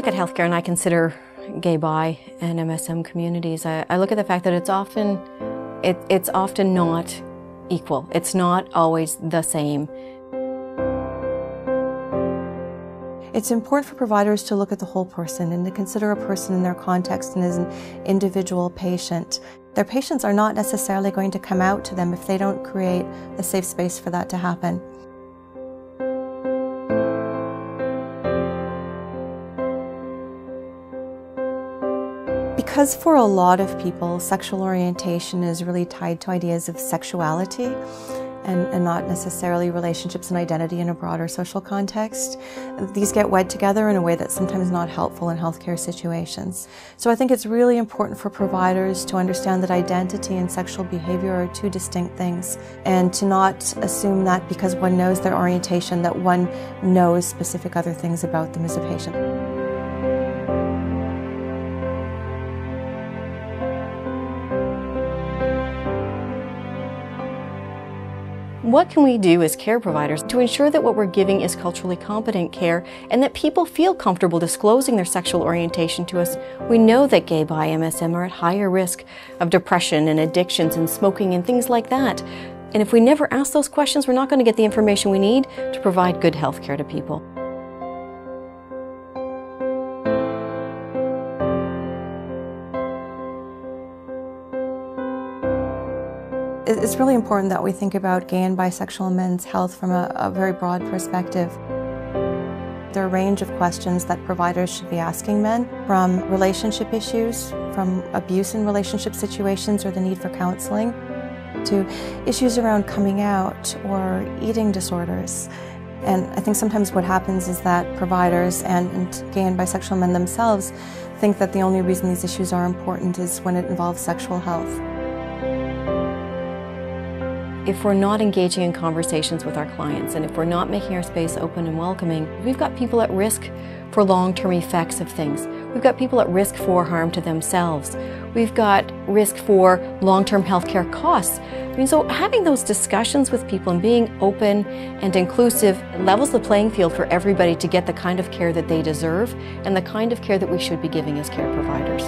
look at healthcare and I consider gay, bi, and MSM communities, I look at the fact that it's often not equal. It's not always the same. It's important for providers to look at the whole person and to consider a person in their context and as an individual patient. Their patients are not necessarily going to come out to them if they don't create a safe space for that to happen. Because for a lot of people, sexual orientation is really tied to ideas of sexuality and not necessarily relationships and identity in a broader social context. These get wed together in a way that's sometimes not helpful in healthcare situations. So I think it's really important for providers to understand that identity and sexual behavior are two distinct things, and to not assume that because one knows their orientation that one knows specific other things about them as a patient. What can we do as care providers to ensure that what we're giving is culturally competent care and that people feel comfortable disclosing their sexual orientation to us? We know that gay, bi, MSM are at higher risk of depression and addictions and smoking and things like that. And if we never ask those questions, we're not going to get the information we need to provide good health care to people. It's really important that we think about gay and bisexual men's health from a very broad perspective. There are a range of questions that providers should be asking men, from relationship issues, from abuse in relationship situations or the need for counseling, to issues around coming out or eating disorders. And I think sometimes what happens is that providers and gay and bisexual men themselves think that the only reason these issues are important is when it involves sexual health. If we're not engaging in conversations with our clients and if we're not making our space open and welcoming, we've got people at risk for long-term effects of things. We've got people at risk for harm to themselves. We've got risk for long-term healthcare costs. So having those discussions with people and being open and inclusive levels the playing field for everybody to get the kind of care that they deserve and the kind of care that we should be giving as care providers.